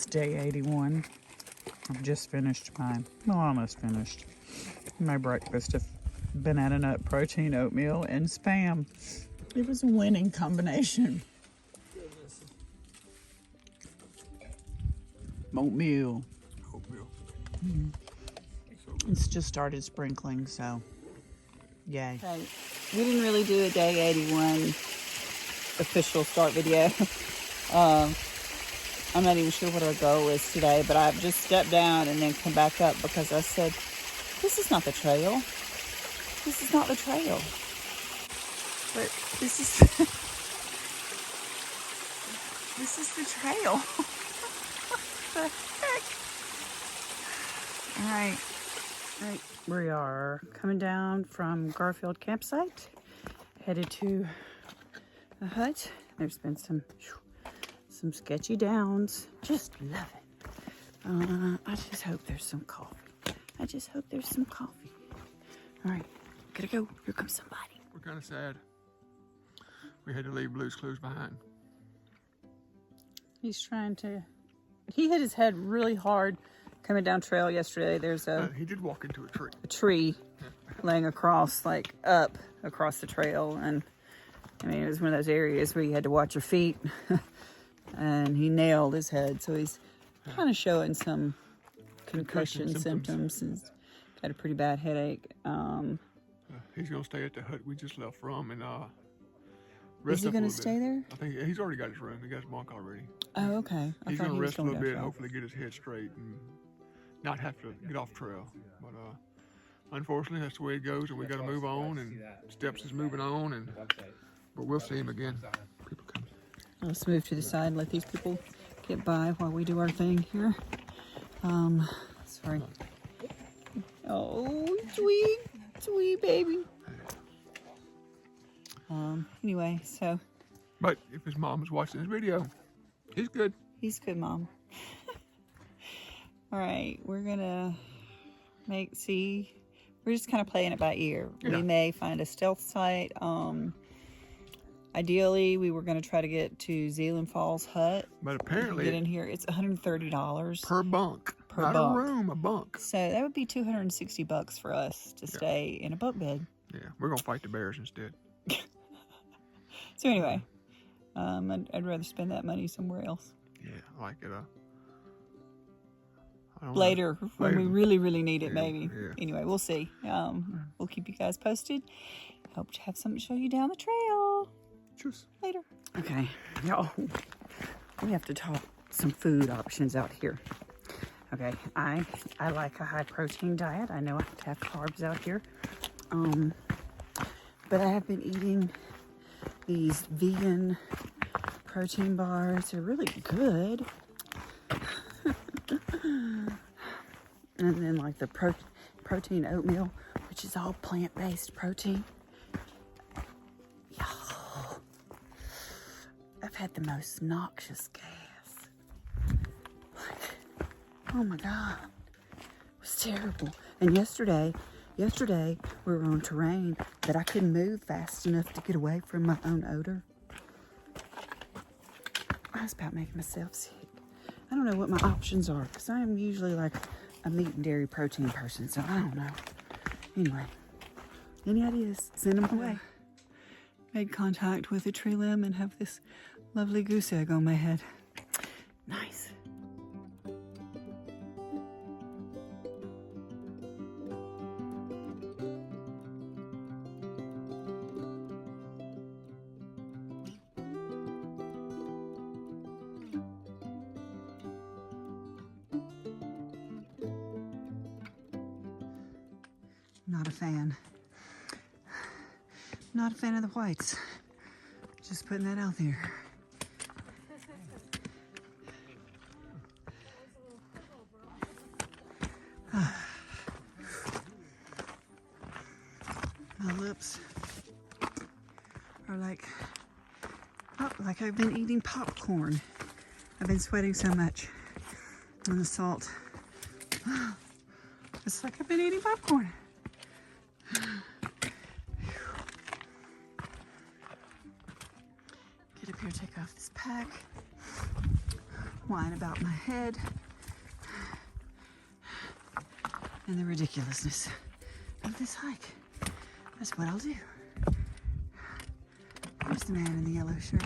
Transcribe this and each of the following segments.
day 81. I've just finished mine. Well, almost finished. My breakfast of banana nut protein oatmeal and Spam. It was a winning combination. Oatmeal. It's just started sprinkling, so yay. Okay. We didn't really do a day 81 official start video. I'm not even sure what our goal is today, but I've just stepped down and then come back up because I said, this is not the trail. This is not the trail. But this is this is the trail. What the heck? All right. We are coming down from Garfield campsite, headed to the hut. There's been some sketchy downs. Just love it. I just hope there's some coffee. All right, gotta go. Here comes somebody. We're kind of sad. We had to leave Blue's Clues behind. He's trying to. He hit his head really hard coming down trail yesterday. There's He did walk into a tree laying across, like up across the trail, and I mean it was one of those areas where you had to watch your feet. And he nailed his head, so he's kind of showing some concussion symptoms. He's got a pretty bad headache. He's gonna stay at the hut we just left from, and is he gonna stay there? I think he's already got his room. He got his bunk already. Oh, okay. He's gonna rest a little bit and hopefully get his head straight and not have to get off trail. But unfortunately, that's the way it goes, and we got to move on. And Steps is moving on, but we'll see him again. People come. Let's move to the side and let these people get by while we do our thing here. Sorry. Oh, sweet baby. Anyway, so. But if his mom is watching this video, he's good. He's good, Mom. All right, we're gonna we're just kind of playing it by ear. Yeah. We may find a stealth site. Ideally, we were going to try to get to Zealand Falls Hut. But apparently, get in here. It's $130 per bunk. Per Not bunk. a room, a bunk. So that would be $260 for us to stay in a bunk bed. Yeah, we're gonna fight the bears instead. So anyway, I'd rather spend that money somewhere else. Yeah, like it. Later, when we really need it, Yeah, maybe. yeah. Anyway, we'll see. We'll keep you guys posted. Hope to have something to show you down the trail. Cheers. Later. Okay, y'all. We have to talk some food options out here. Okay, I like a high protein diet. I know I have to have carbs out here. But I have been eating these vegan protein bars. They're really good. And then like the protein oatmeal, which is all plant-based protein. Y'all, I've had the most noxious gas. Like, oh my God, it was terrible. And yesterday we were on terrain that I couldn't move fast enough to get away from my own odor. I was about making myself sick. I don't know what my options are, because I am usually like a meat and dairy protein person, so I don't know. Anyway, any ideas? Send them away. Made contact with a tree limb and have this lovely goose egg on my head. Nice. Not a fan. Not a fan of the whites. Just putting that out there. My lips are like I've been eating popcorn. I've been sweating so much on the salt. It's like I've been eating popcorn. Get up here, take off this pack. whine about my head and the ridiculousness of this hike. That's what I'll do. Where's the man in the yellow shirt?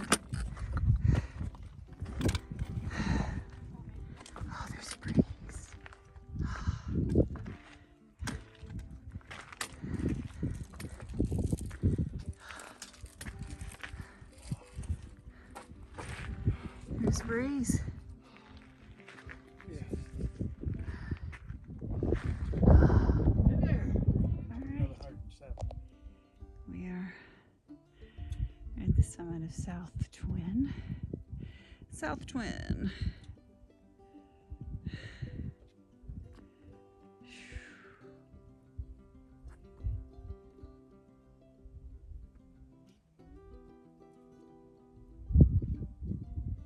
Oh, there's springs. There's a breeze. We are at the summit of South Twin. South Twin.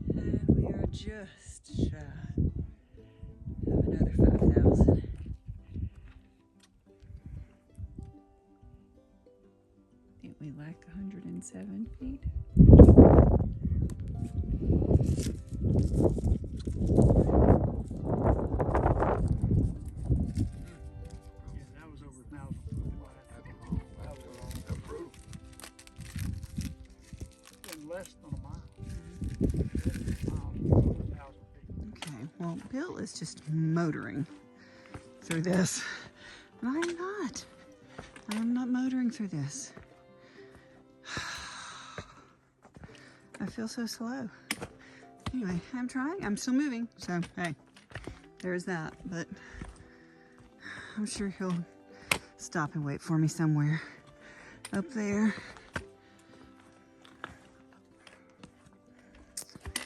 And we are just shy of another 5,000. We lack 107 feet. That was over 1,000. In less than a mile. Over 1,000 feet. Okay, well, Bill is just motoring through this. And I am not. I am not motoring through this. I feel so slow. Anyway, I'm trying. I'm still moving. So, hey, there's that. But I'm sure he'll stop and wait for me somewhere up there.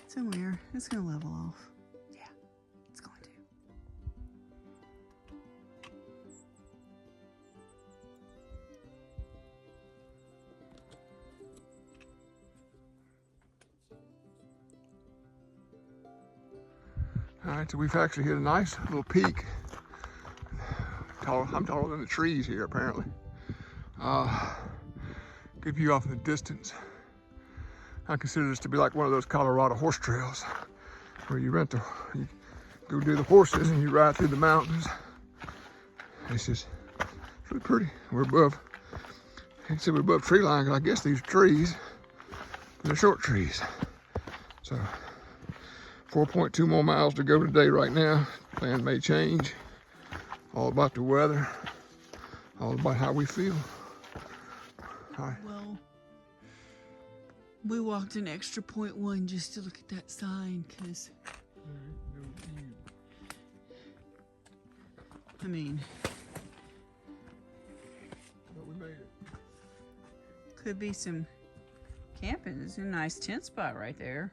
Somewhere. It's going to level off. Yeah, it's going to. All right, so we've actually hit a nice little peak. I'm taller than the trees here, apparently. Good view off in the distance. I consider this to be like one of those Colorado horse trails where you go do the horses and you ride through the mountains. It's really pretty. We're above, you can see we're above tree line, because I guess these are trees, but they're short trees. So 4.2 more miles to go today right now. Plan may change. All about the weather. All about how we feel. Hi. Well, we walked an extra 0.1 just to look at that sign, because, I mean, But we made it. could be some camping. There's a nice tent spot right there.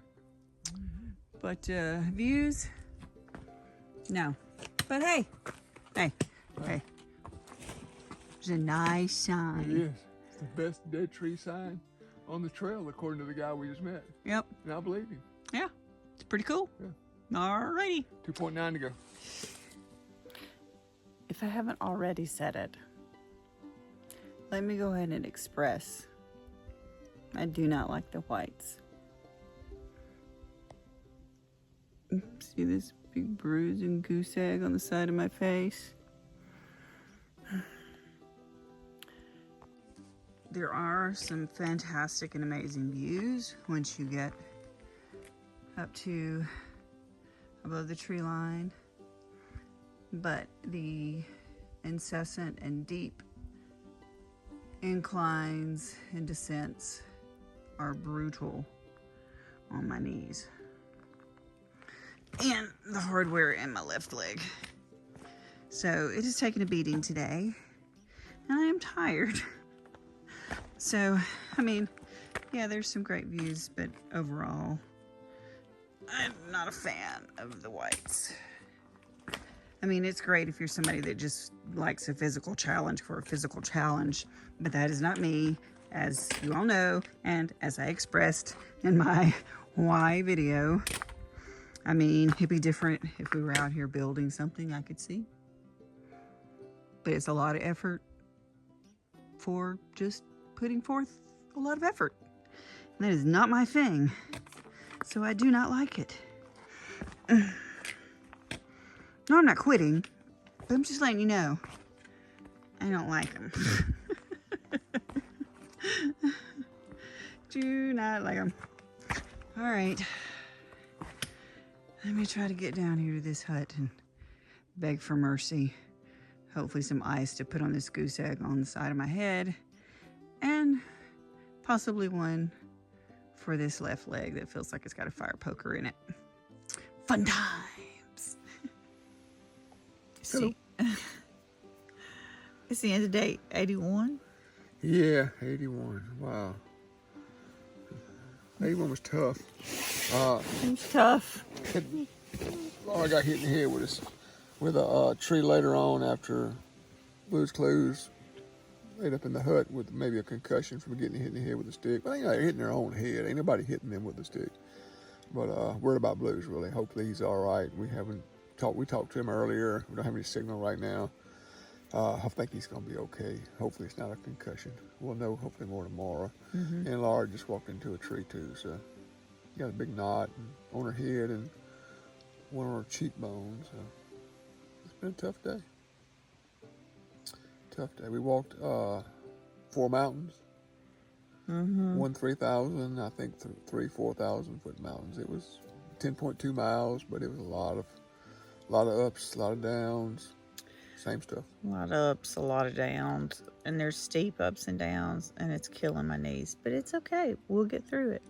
But views, no. But hey, hey. There's a nice It sign. is. It's the best dead tree sign on the trail, according to the guy we just met. Yep. And I believe him. Yeah. It's pretty cool. Yeah. Alrighty. 2.9 to go. If I haven't already said it, let me go ahead and express I do not like the whites. See this big bruise and goose egg on the side of my face? There are some fantastic and amazing views once you get up to above the tree line, but the incessant and deep inclines and descents are brutal on my knees and the hardware in my left leg. So it has taken a beating today, and I am tired. So, I mean, yeah, there's some great views, but overall, I'm not a fan of the whites. I mean, it's great if you're somebody that just likes a physical challenge for a physical challenge, but that is not me, as you all know, and as I expressed in my why video. I mean, it'd be different if we were out here building something I could see, but it's a lot of effort for just putting forth a lot of effort. And that is not my thing, so I do not like it. No, I'm not quitting, but I'm just letting you know. I don't like them. Do not like them. All right. Let me try to get down here to this hut and beg for mercy. Hopefully some ice to put on this goose egg on the side of my head. And possibly one for this left leg that feels like it's got a fire poker in it. Fun times. Hello. It's the end of day 81. Yeah, 81. Wow. 81 was tough. It was tough. I got hit in the head with a tree later on after Blue's Clues. Laid up in the hut with maybe a concussion from getting hit in the head with a stick. But I think they're hitting their own head. Ain't nobody hitting them with a stick. But worried about Blues, really. Hopefully he's all right. We talked to him earlier. We don't have any signal right now. I think he's going to be okay. Hopefully it's not a concussion. We'll know hopefully more tomorrow. And Laura just walked into a tree too, so got a big knot on her head and one of her cheekbones. So it's been a tough day. Tough day. We walked 4 mountains. One 3,000, I think 4,000 foot mountains. It was 10.2 miles, but it was a lot of ups, a lot of downs. Same stuff. A lot of ups, a lot of downs. And there's steep ups and downs, and it's killing my knees. But it's okay. We'll get through it.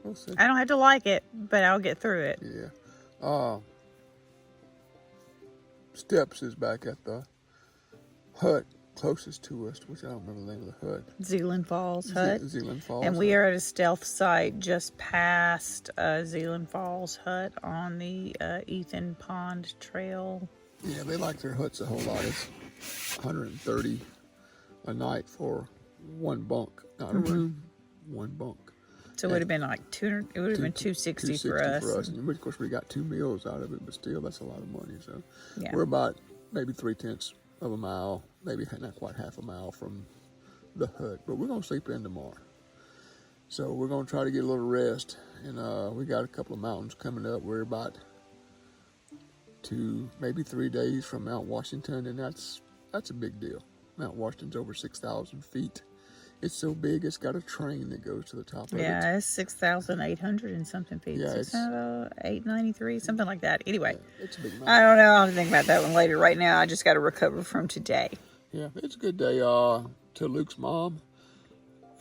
We'll see. I don't have to like it, but I'll get through it. Yeah. Steps is back at the hut closest to us, which I don't remember the name of the hut. Zealand Falls Hut. Zealand Falls. And we are at a stealth site just past Zealand Falls Hut on the Ethan Pond Trail. Yeah, they like their huts a whole lot. It's $130 a night for one bunk, not a room, one bunk. So it would have been like 200. It would have been $260 for us. And of course, we got 2 meals out of it, but still, that's a lot of money. So Yeah. we're about maybe 3/10 of a mile, maybe not quite half a mile from the hut, but we're gonna sleep in tomorrow. So we're gonna try to get a little rest, and we got a couple of mountains coming up. We're about 2, maybe 3 days from Mount Washington, and that's a big deal. Mount Washington's over 6,000 feet. It's so big, it's got a train that goes to the top of it. Yeah, it's 6,800 and something feet. Yeah, it's 893, something like that. Anyway, it's a big mountain. I don't know. I'll have to think about that one later. Right now, I just got to recover from today. Yeah, it's a good day. To Luke's mom,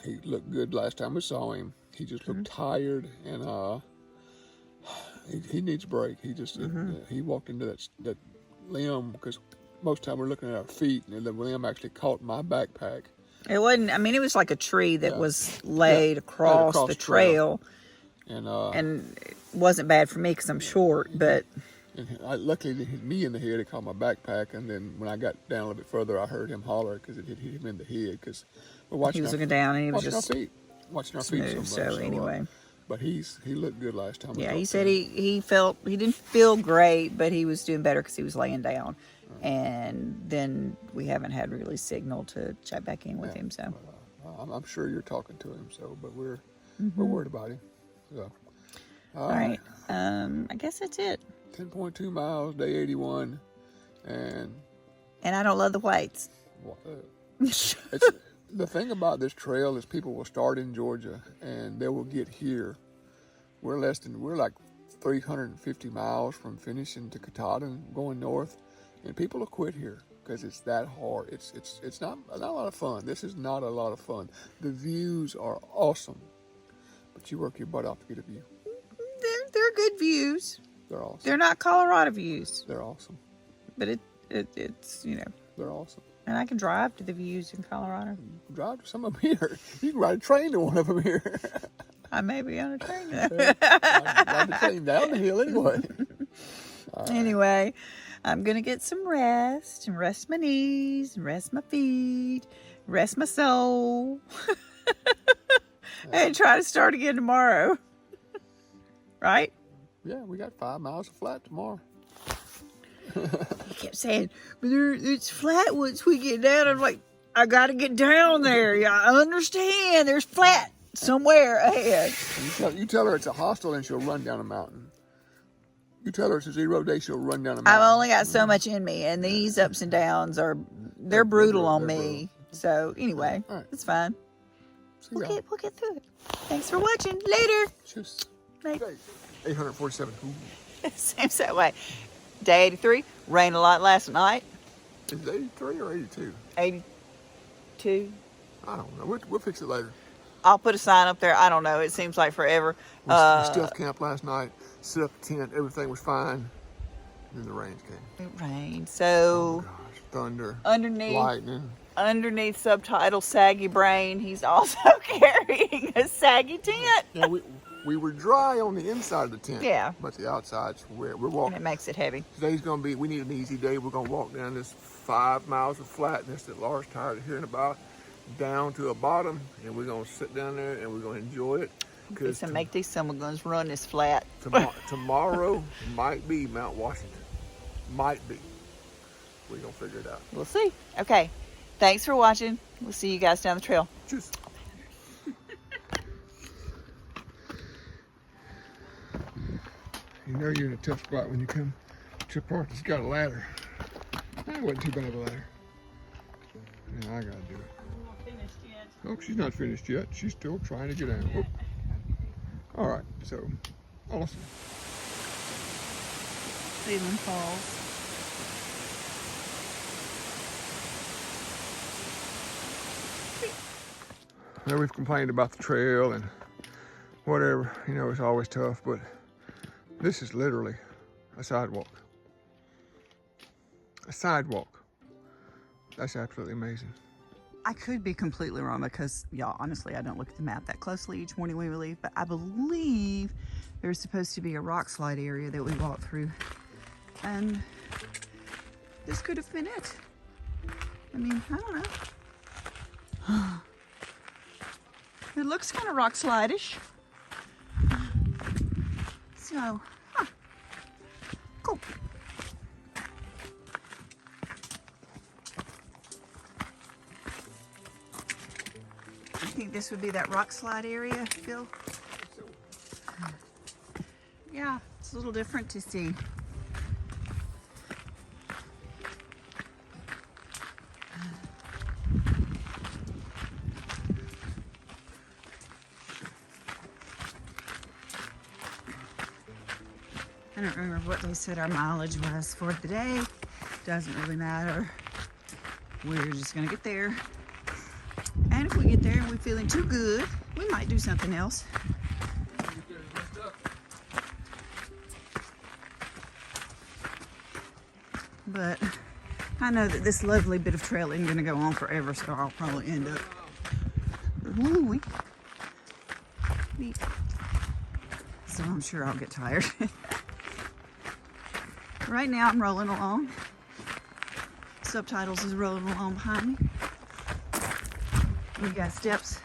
he looked good last time we saw him. He just looked tired, and he needs a break. He just he walked into that limb, because most time we're looking at our feet, and the limb actually caught my backpack. It wasn't. I mean, it was like a tree that was laid across the trail, and it wasn't bad for me because I'm short. But Luckily, it hit me in the head. It caught my backpack, and then when I got down a little bit further, I heard him holler because it hit him in the head. Because we're watching. he was looking down, and he was watching just our feet, watching our feet smooth. so much. So anyway, but he looked good last time. yeah, he said he didn't feel great, but he was doing better because he was laying down. And then we haven't had really signal to check back in with him. So I'm sure you're talking to him. So, but we're worried about him. So, all right. I guess that's it. 10.2 miles, day 81, and I don't love the whites. it's, the thing about this trail is people will start in Georgia and they will get here. We're like 350 miles from finishing to Katahdin, going north. And people will quit here because it's that hard. It's not a lot of fun. This is not a lot of fun. The views are awesome, but you work your butt off to get a view. They're good views. They're awesome. They're not Colorado views, They're awesome. but it's They're awesome. and I can drive to the views in Colorado. Drive to some of them here. You can ride a train to one of them here. I may be on a train. Ride the train down the hill anyway. Anyway, I'm gonna get some rest and rest my knees and rest my feet, rest my soul, and try to start again tomorrow. Right? Yeah, we got 5 miles of flat tomorrow. He kept saying, but it's flat once we get down. I'm like, I gotta get down there. Yeah, I understand. There's flat somewhere ahead. You tell her it's a hostel and she'll run down a mountain. You tell her it's a 0 day, she'll run down the I've mountain. only got so much in me, and these ups and downs they're brutal on me. So anyway, All right. it's fine. See We'll y'all. get through it. Thanks for watching. Later. Cheers. Bye. 847. Ooh. Seems that way. Day 83. Rained a lot last night. Is it 83 or 82? 82. I don't know. We'll fix it later. I'll put a sign up there. I don't know. It seems like forever. We stuffed camp last night, set up the tent, everything was fine. Then the rain came. It rained. Oh So gosh, thunder, underneath lightning. Subtitle Saggy Brain, he's also carrying a saggy tent. Yeah, we were dry on the inside of the tent. Yeah. But the outside's where we're And walking. it makes it heavy. Today's gonna be, we need an easy day. We're gonna walk down this 5 miles of flatness that Laura's tired of hearing about, down to a bottom, and we're gonna sit down there and we're gonna enjoy it. So make these summer guns run this flat. Tomorrow might be Mount Washington. Might be. We're gonna figure it out. We'll see. Okay. Thanks for watching. We'll see you guys down the trail. Cheers. You know you're in a tough spot when you come to a park that's got a ladder. That wasn't too bad of a ladder. Yeah, I gotta do it. Oh, she's not finished yet. She's still trying to get out. Oh. All right, so awesome. Cleveland Falls. Now we've complained about the trail and whatever, you know, it's always tough, but this is literally a sidewalk. A sidewalk. That's absolutely amazing. I could be completely wrong because, y'all, honestly, I don't look at the map that closely each morning when we leave, but I believe there's supposed to be a rock slide area that we walk through. And this could have been it. I mean, I don't know. It looks kind of rock slide-ish. So, cool. I think this would be that rock slide area, Phil. Yeah, it's a little different to see. I don't remember what they said our mileage was for the day. Doesn't really matter. We're just gonna get there. And if we get there and we're feeling too good, we might do something else. But I know that this lovely bit of trail isn't gonna go on forever, so I'll probably end up. Ooh, so I'm sure I'll get tired. Right now I'm rolling along. Subtitles is rolling along behind me. We got steps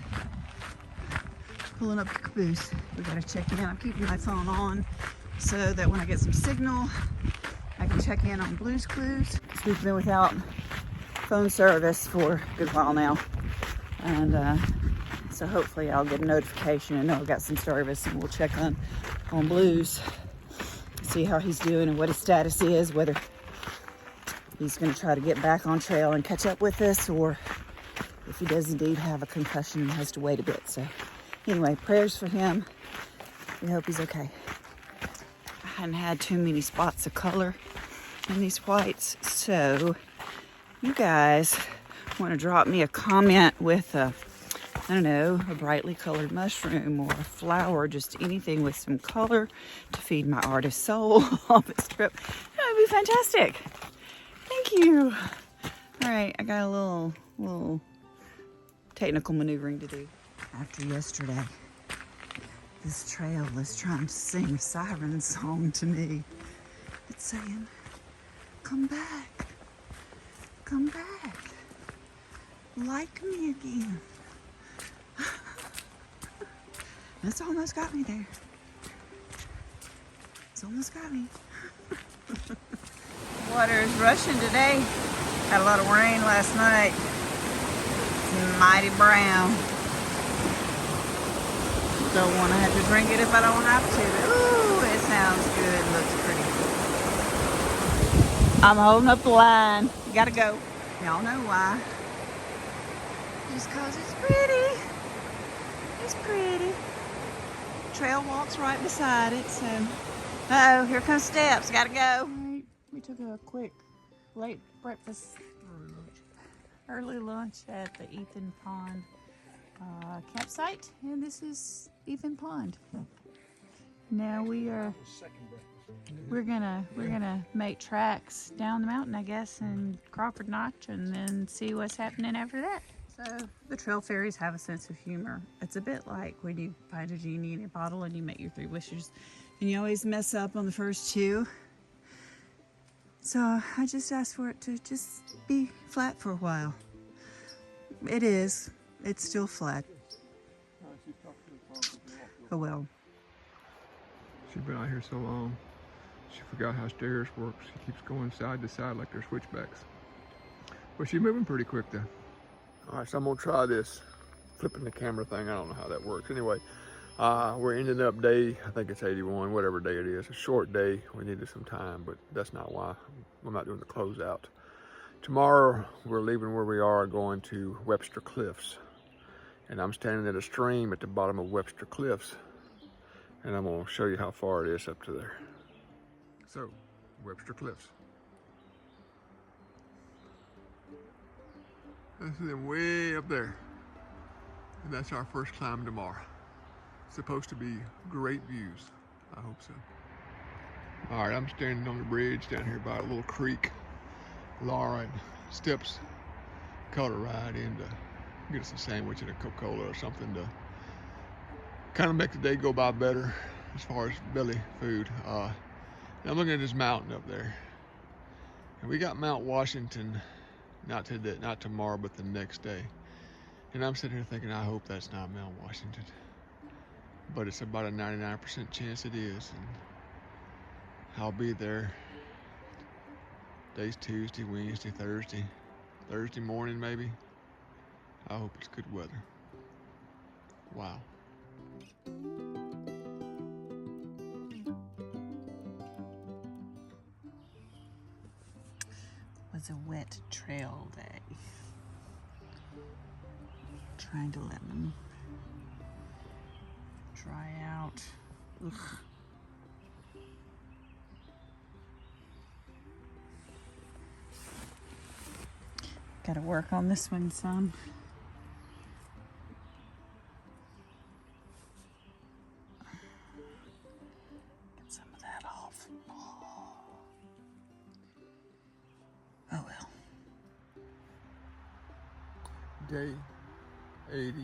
pulling up the caboose. We gotta check in. I'm keeping my phone on so that when I get some signal, I can check in on Blue's Clues. We've been without phone service for a good while now. And so hopefully I'll get a notification and know I got some service, and we'll check on Blue's, see how he's doing and what his status is, whether he's gonna try to get back on trail and catch up with us, or if he does indeed have a concussion and has to wait a bit. So anyway, prayers for him. We hope he's okay. I hadn't had too many spots of color in these whites, so you guys want to drop me a comment with a, I don't know, a brightly colored mushroom or a flower, just anything with some color to feed my artist soul on this trip, that would be fantastic. Thank you. All right, I got a little technical maneuvering to do. After yesterday, this trail is trying to sing a siren song to me. It's saying, come back, come back, like me again. It's almost got me there. It's almost got me. Water is rushing today. Had a lot of rain last night. It's mighty brown. Don't want to have to drink it if I don't have to. Ooh, it sounds good. Looks pretty. I'm holding up the line. You gotta go. Y'all know why. Just cause it's pretty. It's pretty. Trail walks right beside it, so. Uh-oh, here comes steps. Gotta go. We took a quick late breakfast, early lunch at the Ethan Pond campsite, and this is Ethan Pond. Now we're gonna make tracks down the mountain, I guess, and Crawford Notch, and then see what's happening after that. So the trail fairies have a sense of humor. It's a bit like when you find a genie in a bottle and you make your 3 wishes, and you always mess up on the first 2. So I just asked for it to just be flat for a while. It is. It's still flat. Oh well. She's been out here so long, she forgot how stairs work. She keeps going side to side like they're switchbacks. But she's moving pretty quick though. All right, so I'm gonna try this flipping the camera thing. I don't know how that works. Anyway, we're ending up day, I think it's 81, whatever day it is. A short day, we needed some time, but that's not why I'm not doing the closeout. Tomorrow, we're leaving where we are, going to Webster Cliffs. And I'm standing at a stream at the bottom of Webster Cliffs. And I'm gonna show you how far it is up to there. So, Webster Cliffs. That's them way up there. And that's our first climb tomorrow. Supposed to be great views. I hope so. All right, I'm standing on the bridge down here by a little creek. Laura and Steps caught a ride in to get us a sandwich and a Coca-Cola or something to kind of make the day go by better as far as belly food. And I'm looking at this mountain up there. And we got Mount Washington, not tomorrow, but the next day. And I'm sitting here thinking, I hope that's not Mount Washington. But it's about a 99% chance it is. And I'll be there. Day's Tuesday, Wednesday, Thursday morning maybe. I hope it's good weather. Wow. It was a wet trail day. Trying to let them dry out. Ugh. Gotta work on this one some. Get some of that off. Oh well. Day 82.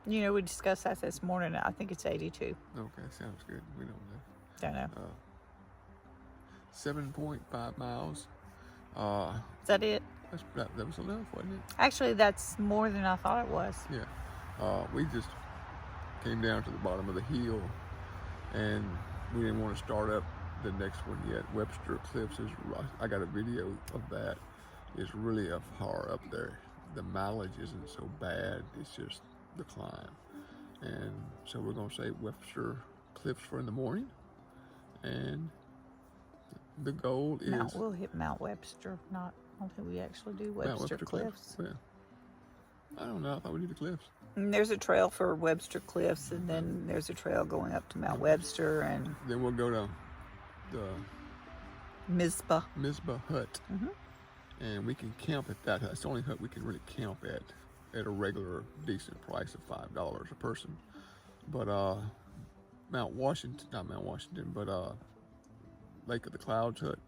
You know, we discussed that this morning. I think it's 82. Okay, sounds good. We don't know. Don't know. 7.5 miles. Is that it? That was enough, wasn't it? Actually, that's more than I thought it was. Yeah. We just came down to the bottom of the hill, and we didn't want to start up the next one yet. Webster Cliffs is, I got a video of that. It's really up far up there. The mileage isn't so bad. It's just the climb. And so we're going to say Webster Cliffs for in the morning. And the goal is... We'll hit Mount Webster, I don't think we actually do Webster Cliffs. Well, I don't know. I thought we did the cliffs. And there's a trail for Webster Cliffs, and then there's a trail going up to Mount Webster, and Then we'll go to the Mizpah. Hut. And we can camp at that hut. It's the only hut we can really camp at a regular decent price of $5 a person. But not Mount Washington, but Lake of the Clouds hut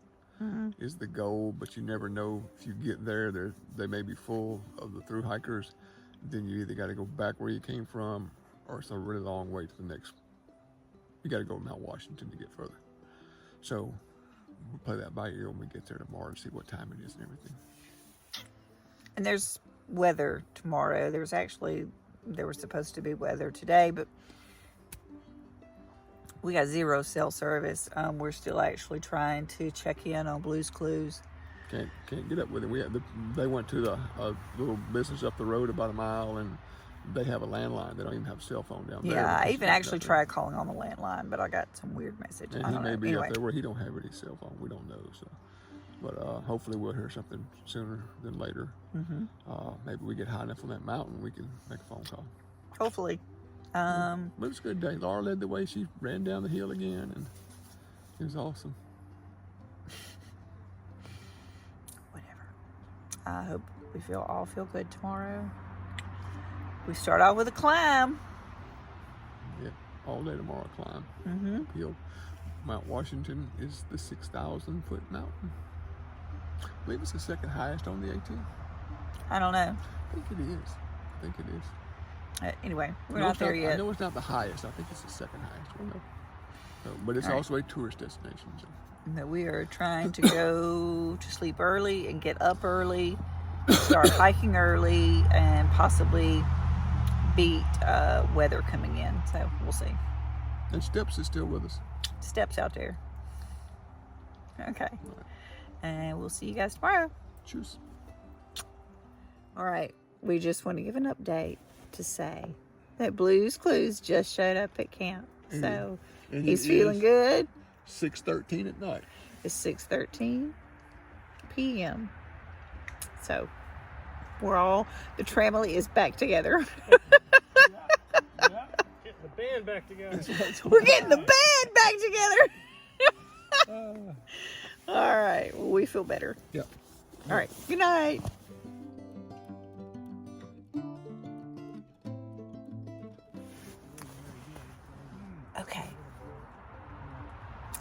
is the goal. But you never know if you get there. They may be full of the thru hikers. Then you either got to go back where you came from, or it's a really long way to the next. You got to go to Mount Washington to get further. So we'll play that by ear when we get there tomorrow and see what time it is and everything. And there's weather tomorrow. There was supposed to be weather today, but we got 0 cell service. We're still actually trying to check in on Blue's Clues. Can't get up with it. They went to a little business up the road about a mile, and they have a landline. They don't even have a cell phone down there. Yeah, I because even he's actually up there. tried calling on the landline, but I got some weird message. And I he don't may know. be Anyway, up there where he don't have any cell phone. We don't know. So, but hopefully we'll hear something sooner than later. Maybe we get high enough on that mountain, we can make a phone call. hopefully. But it was a good day. Laura led the way. She ran down the hill again, and it was awesome. Whatever. I hope we all feel good tomorrow. We start off with a climb. Yeah, all day tomorrow climb. Uphill. Mount Washington is the 6,000-foot mountain. I believe it's the second highest on the AT. I don't know. I think it is. Anyway, we're No, not it's there I yet. know it's not the highest. I think it's the second highest one. So, but it's All right. also a tourist destination. So. That we are trying to go to sleep early and get up early, start hiking early, and possibly beat weather coming in. So we'll see. And Steps is still with us. Steps out there. Okay. And we'll see you guys tomorrow. Cheers. All right. We just want to give an update to say that Blue's Clues just showed up at camp. So And he's it feeling is good. 6:13 at night. It's 6:13 p.m. So the family is back together. Getting the band back together. We're getting the band back together. All right. Well, we feel better. Yeah. All right. Good night. Okay.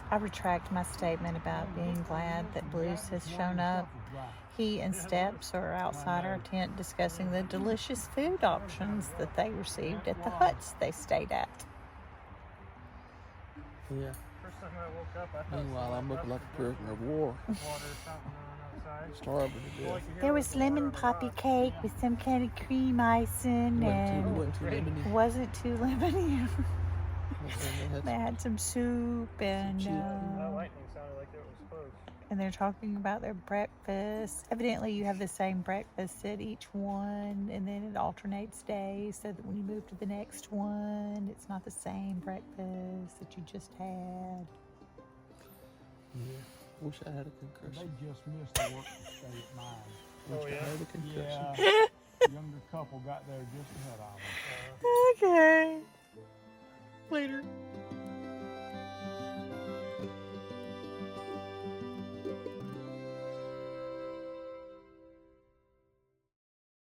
I retract my statement about being glad that Blues has shown up. He and Steps are outside our tent discussing the delicious food options that they received at the huts they stayed at. Yeah. First time I woke up, I thought Meanwhile, I'm looking like a prisoner of war. water or something on outside. Starving to death. There was lemon poppy cake with some kind of cream icing and wasn't too lemony. They had some soup and That lightning sounded like it was supposed. and they're talking about their breakfast. Evidently, you have the same breakfast at each one, and then it alternates days so that when you move to the next one, it's not the same breakfast that you just had. Yeah. Wish I had a concussion. They just missed the work to stay at mine. Wish I had a concussion. Yeah. Younger couple got there just ahead of them. Okay. Later.